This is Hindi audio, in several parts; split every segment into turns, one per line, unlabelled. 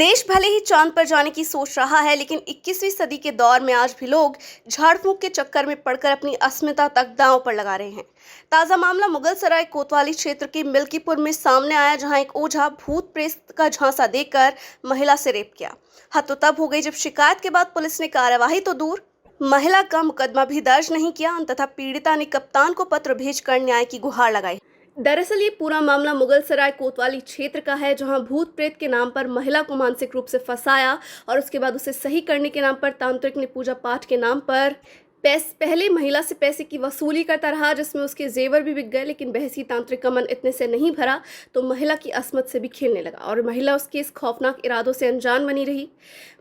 देश भले ही चांद पर जाने की सोच रहा है, लेकिन 21वीं सदी के दौर में आज भी लोग झाड़ फूंक के चक्कर में पड़कर अपनी अस्मिता तक दांव पर लगा रहे हैं। ताजा मामला मुगलसराय कोतवाली क्षेत्र के मिल्कीपुर में सामने आया, जहां एक ओझा भूत प्रेत का झांसा देकर महिला से रेप किया। हद तो तब हो गई जब शिकायत के बाद पुलिस ने कार्यवाही तो दूर, महिला का मुकदमा भी दर्ज नहीं किया। अंततः पीड़िता ने कप्तान को पत्र भेजकर न्याय की गुहार लगाई। दरअसल ये पूरा मामला मुगलसराय कोतवाली क्षेत्र का है, जहां भूत प्रेत के नाम पर महिला को मानसिक रूप से फंसाया और उसके बाद उसे सही करने के नाम पर तांत्रिक ने पूजा पाठ के नाम पर पहले महिला से पैसे की वसूली करता रहा, जिसमें उसके जेवर भी बिक गए। लेकिन बहसी तांत्रिक का मन इतने से नहीं भरा तो महिला की अस्मत से भी खेलने लगा और महिला उसके इस खौफनाक इरादों से अनजान बनी रही।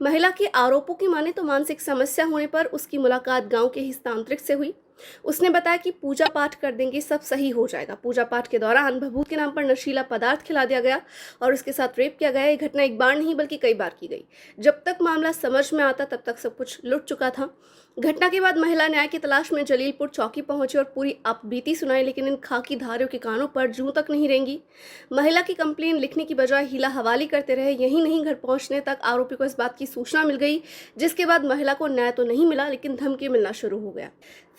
महिला के आरोपों की माने तो मानसिक समस्या होने पर उसकी मुलाकात गांव के ही तांत्रिक से हुई। उसने बताया कि पूजा पाठ कर देंगे, सब सही हो जाएगा। पूजा पाठ के दौरान भभूत के नाम पर नशीला पदार्थ खिला दिया गया और उसके साथ रेप किया गया। ये घटना एक बार नहीं बल्कि कई बार की गई। जब तक मामला समझ में आता तब तक सब कुछ लुट चुका था। घटना के बाद महिला न्याय की तलाश में जलीलपुर चौकी पहुंची और पूरी आपबीती सुनाई, लेकिन इन खाकी धारियों के कानों पर जूं तक नहीं रेंगी। महिला की कंप्लेन लिखने की बजाय हीला हवाली करते रहे। यही नहीं, घर पहुंचने तक आरोपी को इस बात की सूचना मिल गई, जिसके बाद महिला को न्याय तो नहीं मिला लेकिन धमकी मिलना शुरू हो गया।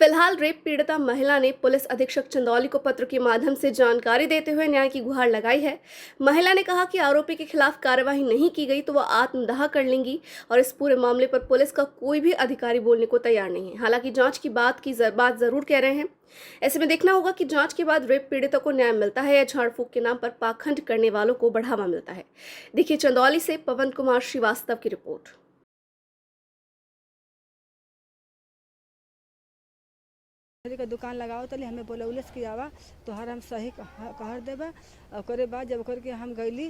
फिलहाल रेप पीड़िता महिला ने पुलिस अधीक्षक चंदौली को पत्र के माध्यम से जानकारी देते हुए न्याय की गुहार लगाई है। महिला ने कहा कि आरोपी के खिलाफ कार्रवाई नहीं की गई तो वह आत्मदाह कर लेंगी और इस पूरे मामले पर पुलिस का कोई भी अधिकारी बोलने को तैयार नहीं है। हालांकि जांच की बात जरूर कह रहे हैं। ऐसे में देखना होगा कि जांच के बाद रेप पीड़ितों को न्याय मिलता है या झाड़ फूंक के नाम पर पाखंड करने वालों को बढ़ावा मिलता है। देखिए चंदौली से पवन कुमार श्रीवास्तव की रिपोर्ट।
का दुकान लगाओ तले हमें बोला उलस की आवा तो हर हम सही कहर देबा। ओकरे बाद जब करके हम गईली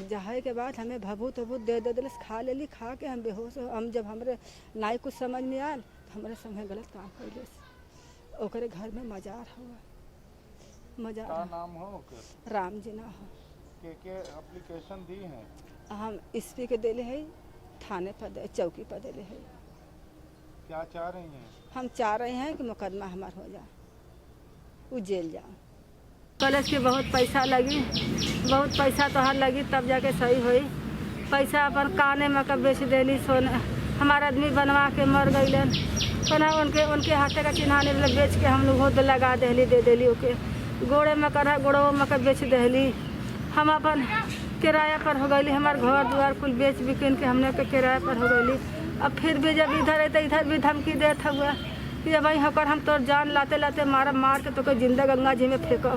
जहाए के बाद हमें भभूत वभूत दे दिलस, खा लेली। खा के हम बेहोश हम जब हमरे नाई कुछ समझ में आयल तो हमारे संगे गलत काम कैले। ओकरे घर में मजार हुआ। मजार
का नाम हो
राम जी ना हो
के एप्लीकेशन दी है।
हम एसपी के देले है, थाने पर चौकी पर देले है।
क्या चाह रही हैं?
हम चाह रहे हैं कि मुकदमा हमार हो जाए, वो जेल जाओ। कॉलेज के बहुत पैसा लगी, बहुत पैसा तो हर लगी तब जाके सही हुई। पैसा अपन काने में कब बेच देली सोना। हमारा आदमी बनवा के मर गई सोना, उनके हाथे का चिन्हाने वाले बेच के हम लोग होद लगा दहली दे देली। ओके गोड़े में कर गोड़ों में कब बेच दहली। हम अपन किराया पर हो गई, हमारे घर द्वार कुल बेच बिकिन के हमने के किराया पर हो गई। अब फिर भी जब इधर है तो इधर भी धमकी देता हुआ कि जब भाई होकर हम तो जान लाते लाते मार के तो कोई जिंदा गंगा जी में फेंको।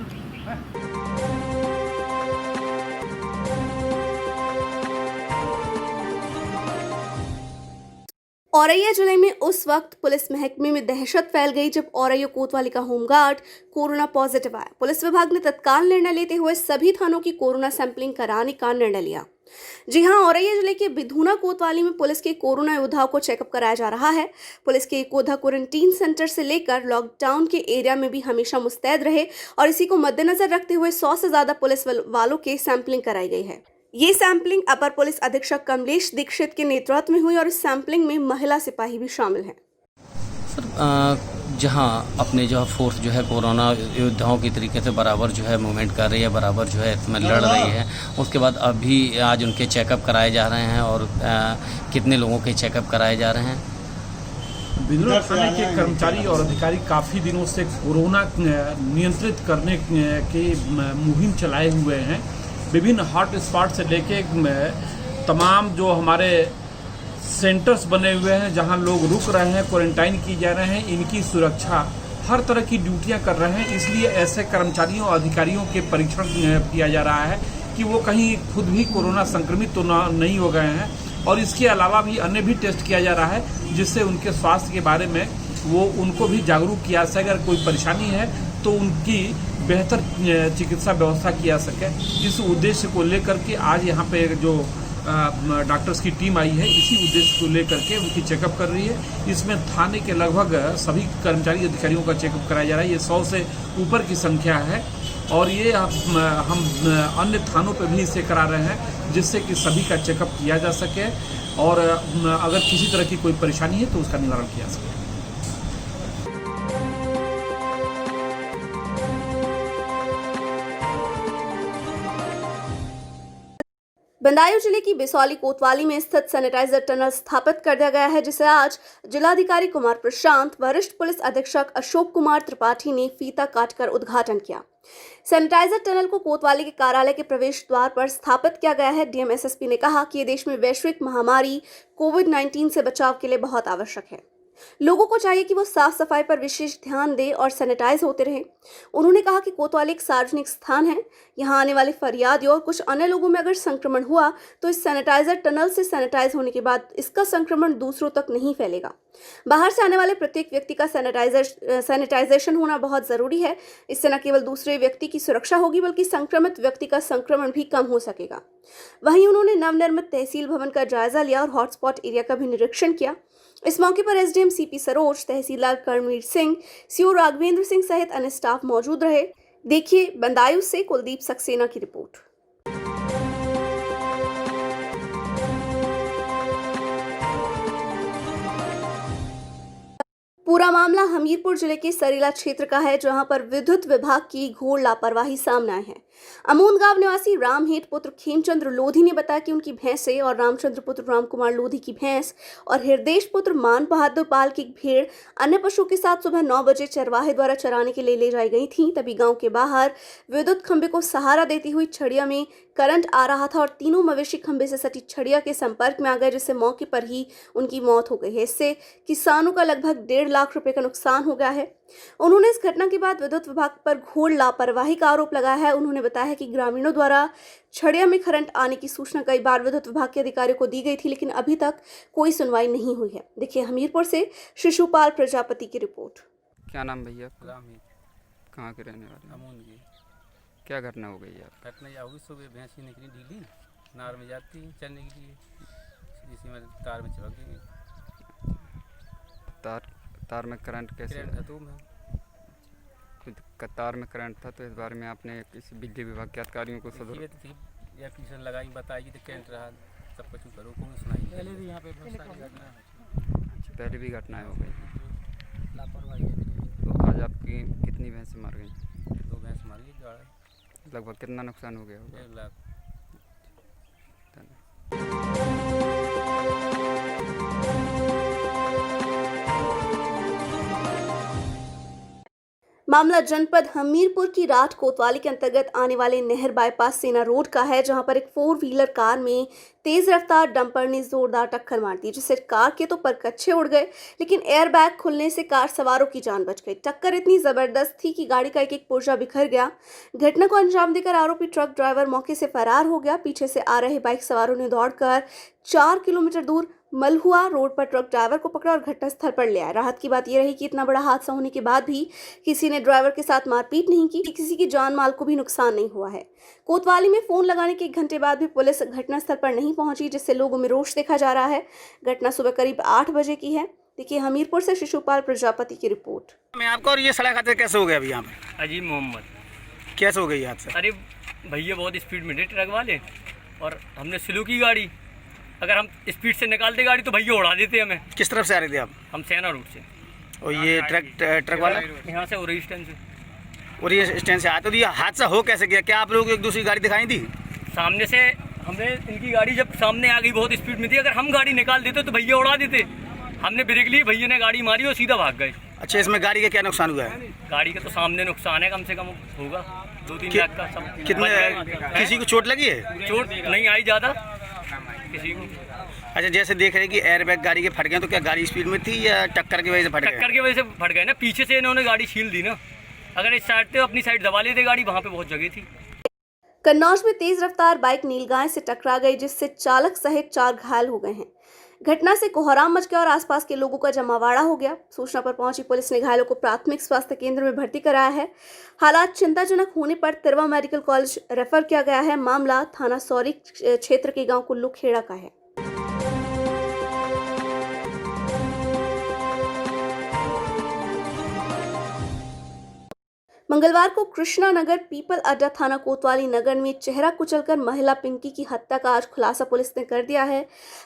औरैया जिले में उस वक्त पुलिस महकमे में दहशत फैल गई जब औरैया कोतवाली का होमगार्ड कोरोना पॉजिटिव आया। पुलिस विभाग ने तत्काल निर्णय लेते हुए सभी थानों की कोरोना सैंपलिंग कराने का निर्णय लिया। जी हां, औरैया जिले के बिधूना कोतवाली में पुलिस के कोरोना योद्धाओं को चेकअप कराया जा रहा है। पुलिस के योद्धा क्वारंटीन सेंटर से लेकर लॉकडाउन के एरिया में भी हमेशा मुस्तैद रहे और इसी को मद्देनजर रखते हुए 100 से ज्यादा पुलिस वालों के सैंपलिंग कराई गई है। ये सैंपलिंग अपर पुलिस अधीक्षक कमलेश दीक्षित के नेतृत्व में हुई और इस सैंपलिंग में महिला सिपाही भी शामिल हैं।
सर जहाँ अपने जो फोर्स जो है कोरोना योद्धाओं की तरीके से बराबर जो है मूवमेंट कर रही है, बराबर जो है इसमें लड़ रही है। उसके बाद अभी आज उनके चेकअप कराए जा रहे हैं और कितने लोगों के चेकअप कराए जा रहे हैं।
बिधूना थाने के कर्मचारी और अधिकारी काफ़ी दिनों से कोरोना नियंत्रित करने की मुहिम चलाए हुए हैं। विभिन्न हॉट स्पॉट से लेके तमाम जो हमारे सेंटर्स बने हुए हैं जहां लोग रुक रहे हैं, क्वारंटाइन किए जा रहे हैं, इनकी सुरक्षा हर तरह की ड्यूटियां कर रहे हैं। इसलिए ऐसे कर्मचारियों और अधिकारियों के परीक्षण किया जा रहा है कि वो कहीं खुद भी कोरोना संक्रमित तो नहीं हो गए हैं। और इसके अलावा भी अन्य भी टेस्ट किया जा रहा है जिससे उनके स्वास्थ्य के बारे में उनको भी जागरूक किया जा सके। अगर कोई परेशानी है तो उनकी बेहतर चिकित्सा व्यवस्था की जा सके। इस उद्देश्य को लेकर के आज यहाँ पे जो डॉक्टर्स की टीम आई है, इसी उद्देश्य को लेकर के उनकी चेकअप कर रही है। इसमें थाने के लगभग सभी कर्मचारी अधिकारियों का चेकअप कराया जा रहा है। ये 100 से ऊपर की संख्या है और ये हम अन्य थानों पर भी इसे करा रहे हैं जिससे कि सभी का चेकअप किया जा सके और अगर किसी तरह की कोई परेशानी है तो उसका निवारण किया जा सके।
बदायूं जिले की बिसौली कोतवाली में स्थित सैनिटाइजर टनल स्थापित कर दिया गया है, जिसे आज जिलाधिकारी कुमार प्रशांत, वरिष्ठ पुलिस अधीक्षक अशोक कुमार त्रिपाठी ने फीता काटकर उद्घाटन किया। सैनिटाइजर टनल को कोतवाली के कार्यालय के प्रवेश द्वार पर स्थापित किया गया है। डीएम एसएसपी ने कहा कि ये देश में वैश्विक महामारी कोविड-19 से बचाव के लिए बहुत आवश्यक है। लोगों को चाहिए कि वो साफ सफाई पर विशेष ध्यान दें और सैनिटाइज होते रहें। उन्होंने कहा कि कोतवाली एक सार्वजनिक स्थान है, यहाँ आने वाले फरियादियों और कुछ अन्य लोगों में अगर संक्रमण हुआ तो इस सैनिटाइजर टनल से सैनिटाइज होने के बाद इसका संक्रमण दूसरों तक नहीं फैलेगा। बाहर से आने वाले प्रत्येक व्यक्ति का सैनिटाइजेशन होना बहुत जरूरी है। इससे न केवल दूसरे व्यक्ति की सुरक्षा होगी बल्कि संक्रमित व्यक्ति का संक्रमण भी कम हो सकेगा। वहीं उन्होंने नवनिर्मित तहसील भवन का जायजा लिया और हॉटस्पॉट एरिया का भी निरीक्षण किया। इस मौके पर एसडीएम सीपी सरोज, तहसीलदार कर्मवीर सिंह, सीओ राघवेंद्र सिंह सहित अन्य स्टाफ मौजूद रहे। देखिए बदायूं से कुलदीप सक्सेना की रिपोर्ट। पूरा मामला हमीरपुर जिले के सरीला क्षेत्र का है, जहां पर विद्युत विभाग की घोर लापरवाही सामने आई है। अमून गांव निवासी रामहेट पुत्र खेमचंद्र लोधी ने बताया कि उनकी भैंसें और रामचंद्र पुत्र रामकुमार लोधी की भैंस और हृदेश पुत्र मान बहादुर पाल की भेड़ अन्य पशुओं के साथ सुबह 9 बजे चरवाहे द्वारा चराने के लिए ले जाई गई थी। तभी गांव के बाहर विद्युत खंभे को सहारा देती हुई छड़िया में करंट आ रहा था और तीनों मवेशी खंभे से सटी छड़िया के संपर्क में आ गए, जिससे मौके पर ही उनकी मौत हो गई है। इससे किसानों का लगभग 1.5 लाख रुपए का नुकसान हो गया है। उन्होंने इस घटना के बाद विद्युत विभाग पर घोर लापरवाही का आरोप लगाया है। उन्होंने बताया कि ग्रामीणों द्वारा छड़िया में करंट आने की सूचना कई बार विद्युत विभाग के अधिकारियों को दी गई थी, लेकिन अभी तक कोई सुनवाई नहीं हुई है। देखिए हमीरपुर से शिशुपाल प्रजापति की रिपोर्ट।
क्या नाम भैया?
रामहेट,
कहाँ के रहने वाले?
अमून की।
क्या घटना हो गई यार?
घटना यह होगी, सुबह भैंस ही निकली ढीली नार में जाती चलने के लिए, इसी में तार में चिपक गई।
तार में करंट कैसे?
करंट खतूम है।
तार में करंट था, तो इस बारे में आपने किसी बिजली विभाग के अधिकारियों को सदर
या ट्यूशन लगाई, बताएगी तो करंट रहा, सब कुछ करो, कौन सुनाई। पहले भी यहाँ पे
पहले भी घटनाएं हो गई,
लापरवाही है।
तो आज आपकी कितनी भैंसें मर गई?
2 भैंस मर गई।
लगभग कितना नुकसान हो गया होगा?
1 लाख।
मामला जनपद हमीरपुर की राठ कोतवाली के अंतर्गत आने वाले नहर बाईपास सेना रोड का है, जहां पर एक 4 व्हीलर कार में तेज रफ्तार डंपर ने जोरदार टक्कर मार दी, जिससे कार के तो परकच्चे उड़ गए, लेकिन एयरबैग खुलने से कार सवारों की जान बच गई। टक्कर इतनी जबरदस्त थी कि गाड़ी का एक पुर्जा बिखर गया। घटना को अंजाम देकर आरोपी ट्रक ड्राइवर मौके से फरार हो गया। पीछे से आ रहे बाइक सवारों ने दौड़कर 4 किलोमीटर दूर मलहुआ रोड पर ट्रक ड्राइवर को पकड़ा और घटनास्थल पर ले आया। राहत की बात यह रही कि इतना बड़ा हादसा होने के बाद भी किसी ने ड्राइवर के साथ मारपीट नहीं की, किसी की जान माल को भी नुकसान नहीं हुआ है। कोतवाली में फोन लगाने के 1 घंटे बाद भी पुलिस घटनास्थल पर नहीं पहुंची, जिससे लोगों में रोष देखा जा रहा है। घटना सुबह करीब 8 बजे की है। देखिए हमीरपुर से शिशुपाल प्रजापति की रिपोर्ट।
मैं आपको, और ये सड़क हादसा कैसे हो गया अभी यहाँ पे?
अजीब मोहम्मद।
कैसे हो गई हादसा?
अरे भैया बहुत स्पीड में थे ट्रक वाले, और हमने स्लो की गाड़ी, अगर हम स्पीड से निकालते गाड़ी तो भैया उड़ा देते हमें।
किस तरफ से आ रहे थे आप?
हम सेना रूट से।
और ये ट्रक वाला
यहाँ से और स्टैंड से,
और ये स्टैंड से आते, तो ये हादसा हो कैसे गया? क्या आप लोगों को एक दूसरी गाड़ी दिखाई दी?
सामने से हमने इनकी गाड़ी जब सामने आ गई बहुत स्पीड में थी, अगर हम गाड़ी निकाल देते तो भैया उड़ा देते। हमने ब्रेक ली, भैया ने गाड़ी मारी और सीधा भाग गए।
अच्छा, इसमें गाड़ी का क्या नुकसान हुआ है?
गाड़ी का तो सामने नुकसान है, कम से कम होगा 2-3 लाख का। सब
कितने, किसी को चोट लगी है?
चोट नहीं आई ज़्यादा किसी को।
अच्छा, जैसे देख रहे हैं कि एयरबैग गाड़ी के फट गए, तो क्या गाड़ी स्पीड में थी या टक्कर की वजह से फट गए?
टक्कर की वजह से फट गए ना, पीछे से इन्होंने गाड़ी छील दी ना। अगर इस साइड से अपनी साइड दबा लेते गाड़ी, वहाँ पे बहुत जगह थी।
कन्नौज में तेज रफ्तार बाइक नीलगाय से टकरा गई, जिससे चालक सहित 4 घायल हो गए हैं। घटना से कोहराम मच गया और आसपास के लोगों का जमावड़ा हो गया। सूचना पर पहुंची पुलिस ने घायलों को प्राथमिक स्वास्थ्य केंद्र में भर्ती कराया है। हालात चिंताजनक होने पर तिरवा मेडिकल कॉलेज रेफर किया गया है। मामला थाना सौरी क्षेत्र के गांव कुल्लू खेड़ा का है। मंगलवार को कृष्णा नगर पीपल अड्डा थाना कोतवाली नगर में चेहरा कुचलकर महिला पिंकी की हत्या का आज खुलासा पुलिस ने कर दिया है।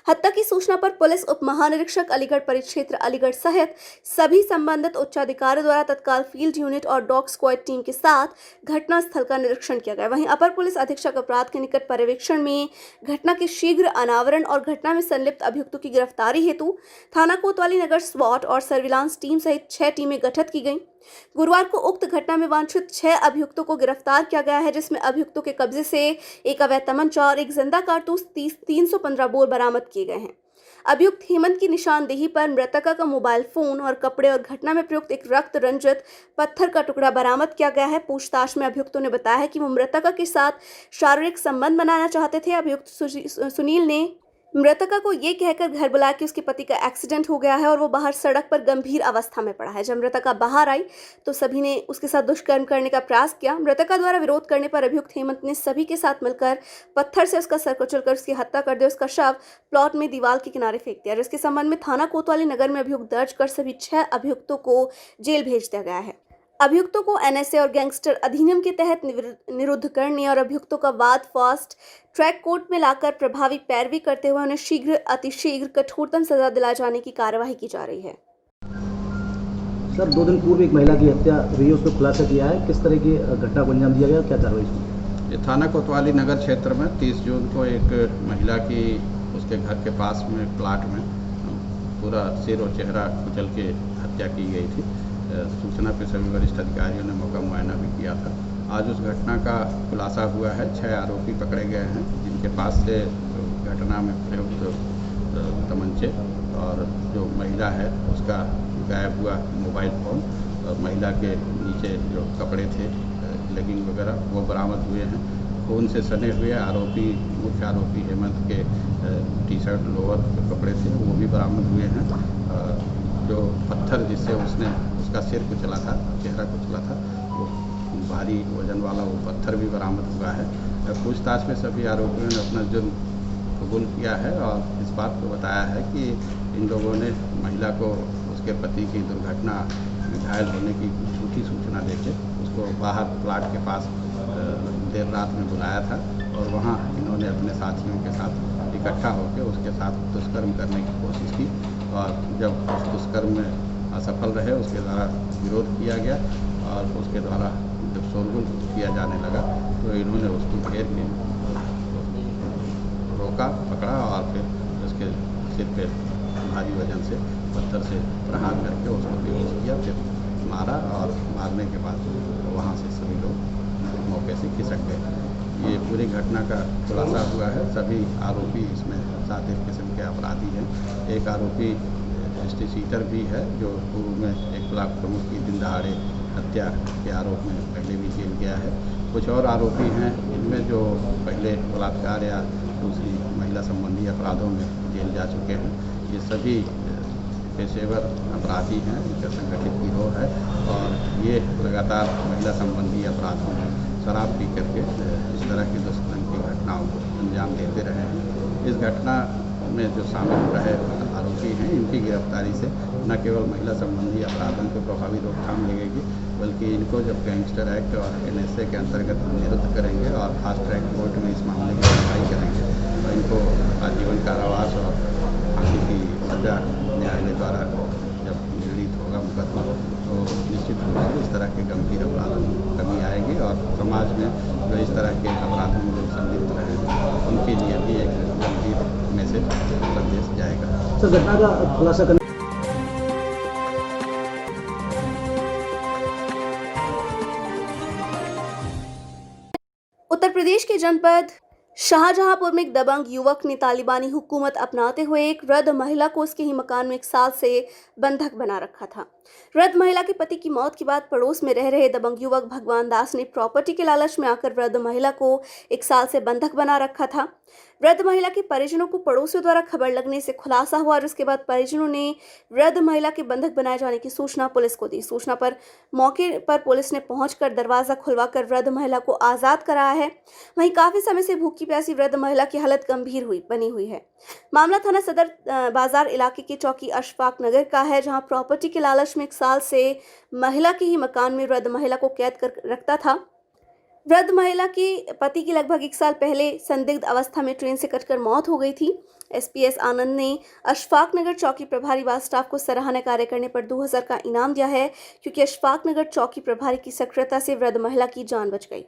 हत्या की सूचना पर पुलिस उप महानिरीक्षक अलीगढ़ परिक्षेत्र अलीगढ़ सहित सभी संबंधित उच्चाधिकारियों द्वारा तत्काल फील्ड यूनिट और डॉग स्क्वाड टीम के साथ घटनास्थल का निरीक्षण किया गया। वहीं अपर पुलिस अधीक्षक अपराध के निकट पर्यवेक्षण में घटना के शीघ्र अनावरण और घटना में संलिप्त अभियुक्तों की गिरफ्तारी हेतु थाना कोतवाली नगर स्वाट और सर्विलांस टीम सहित 6 टीमें गठित की गईं। गुरुवार को उक्त घटना में वांछित 6 अभियुक्तों को गिरफ्तार किया गया है, जिसमें अभियुक्तों के कब्जे से एक अवैध तमंचा और एक जिंदा कारतूस 315 बोर बरामद किए गए हैं। अभियुक्त हेमंत की निशानदेही पर मृतका का मोबाइल फोन और कपड़े और घटना में प्रयुक्त एक रक्त रंजित पत्थर का टुकड़ा बरामद किया गया है। पूछताछ में अभियुक्तों ने बताया है कि वो मृतका के साथ शारीरिक संबंध बनाना चाहते थे। अभियुक्त सुनील ने मृतका को ये कहकर घर बुलाया कि उसके पति का एक्सीडेंट हो गया है और वो बाहर सड़क पर गंभीर अवस्था में पड़ा है। जब मृतका बाहर आई तो सभी ने उसके साथ दुष्कर्म करने का प्रयास किया। मृतका द्वारा विरोध करने पर अभियुक्त हेमंत ने सभी के साथ मिलकर पत्थर से उसका सर कुचलकर उसकी हत्या कर दी। उसका शव प्लॉट में दीवार के किनारे फेंक दिया, जिसके संबंध में थाना कोतवाली नगर में अभियोग दर्ज कर सभी 6 अभियुक्तों को जेल भेज दिया गया है। अभियुक्तों को एनएसए और गैंगस्टर अधिनियम के तहत निरुद्ध करने और अभियुक्तों का वाद फास्ट ट्रैक कोर्ट में लाकर प्रभावी पैरवी करते हुए उन्हें शीघ्र अतिशीघ्र कठोरतम सजा दिलाए जाने की कार्यवाही की जा रही है।
सर 2 दिन पूर्व एक महिला की हत्या हुई है, उसको खुलासा किया है, किस तरह की घटना को अंजाम दिया गया, क्या कार्रवाई इसमें?
ये थाना कोतवाली नगर क्षेत्र में 30 जून को एक महिला की उसके घर के पास में प्लाट में पूरा सिर और चेहरा कुचल के हत्या की गई थी। सूचना पर सभी वरिष्ठ अधिकारियों ने मौका मुआयना भी किया था। आज उस घटना का खुलासा हुआ है। 6 आरोपी पकड़े गए हैं, जिनके पास से घटना में प्रयुक्त तमंचे और जो महिला है उसका गायब हुआ मोबाइल फ़ोन और महिला के नीचे जो कपड़े थे लेगिंग वगैरह वो बरामद हुए हैं। खून से सने हुए आरोपी मुख्य आरोपी हेमंत के टी-शर्ट लोअर कपड़े थे वो भी बरामद हुए हैं। जो पत्थर जिससे उसने उसका सिर कुचला था, चेहरा कुचला था, वो भारी वजन वाला वो पत्थर भी बरामद हुआ है। पूछताछ में सभी आरोपियों ने अपना जुर्म कबूल किया है और इस बात को बताया है कि इन लोगों ने महिला को उसके पति की दुर्घटना में घायल होने की झूठी सूचना देके उसको बाहर प्लाट के पास देर रात में बुलाया था और वहाँ इन्होंने अपने साथियों के साथ इकट्ठा होकर उसके साथ दुष्कर्म करने की कोशिश की और जब उस दुष्कर्म में असफल रहे उसके द्वारा विरोध किया गया और उसके द्वारा जब शोरगुल किया जाने लगा तो इन्होंने उसको घेर के रोका, पकड़ा और फिर उसके सिर पे भारी वजन से पत्थर से प्रहार करके उसको बेहोश किया, फिर मारा और मारने के बाद वहाँ से सभी लोग मौके से खिसक गए। ये पूरी घटना का खुलासा हुआ है। सभी आरोपी इसमें 7 किस्म के अपराधी हैं। एक आरोपी हिस्ट्री सीटर भी है जो पूर्व में एक ब्लॉक प्रमुख की दिन दहाड़े हत्या के आरोप में पहले भी जेल गया है। कुछ और आरोपी हैं इनमें जो पहले बलात्कार या दूसरी महिला संबंधी अपराधों में जेल जा चुके हैं। ये सभी पेशेवर अपराधी हैं, इनका संगठित गिरोह है और ये लगातार महिला संबंधी अपराधों में शराब पी करके इस तरह की दुष्कर्म की घटनाओं को अंजाम देते रहे हैं। इस घटना में जो शामिल रहे आरोपी हैं इनकी गिरफ्तारी से न केवल महिला संबंधी अपराधों को प्रभावी रोकथाम लगेगी बल्कि इनको जब गैंगस्टर एक्ट और एनएसए के अंतर्गत निरुद्ध करेंगे और फास्ट ट्रैक कोर्ट में इस मामले की सुनवाई करेंगे तो इनको आजीवन कारावास और फांसी की सजा न्यायालय द्वारा जब निर्णित होगा मुकदमा तो निश्चित रूप से इस तरह के गंभीर अपराधों में कमी आएगी और समाज में जो इस तरह के अपराधों में लोग संलिप्त रहे उनके लिए भी एक गंभीर मैसेज संदेश जाएगा।
सर घटना का खुलासा करने
उत्तर प्रदेश के जनपद शाहजहांपुर में एक दबंग युवक ने तालिबानी हुकूमत अपनाते हुए एक वृद्ध महिला को उसके ही मकान में 1 साल से बंधक बना रखा था। वृद्ध महिला के पति की मौत के बाद पड़ोस में रह रहे दबंग युवक भगवान दास ने प्रॉपर्टी के लालच में आकर वृद्ध महिला को 1 साल से बंधक बना रखा था। वृद्ध महिला के परिजनों को पड़ोसियों द्वारा खबर लगने से खुलासा हुआ और उसके बाद परिजनों ने वृद्ध महिला के बंधक बनाए जाने की सूचना पुलिस को दी। सूचना पर मौके पर पुलिस ने पहुंचकर दरवाजा खुलवाकर वृद्ध महिला को आजाद कराया है। वहीं काफी समय से भूखी प्यासी वृद्ध महिला की हालत गंभीर बनी हुई है। मामला थाना सदर बाजार इलाके के चौकी अशफाक नगर का है, जहां प्रॉपर्टी के लालच में 1 साल से महिला के ही मकान में वृद्ध महिला को कैद कर रखता था। वृद्ध महिला की पति की लगभग 1 साल पहले संदिग्ध अवस्था में ट्रेन से कटकर मौत हो गई थी। एसपीएस आनंद ने अशफाक नगर चौकी प्रभारी व स्टाफ को सराहनीय कार्य करने पर 2000 का इनाम दिया है, क्योंकि अशफाक नगर चौकी प्रभारी की सक्रियता से वृद्ध महिला की जान बच गई।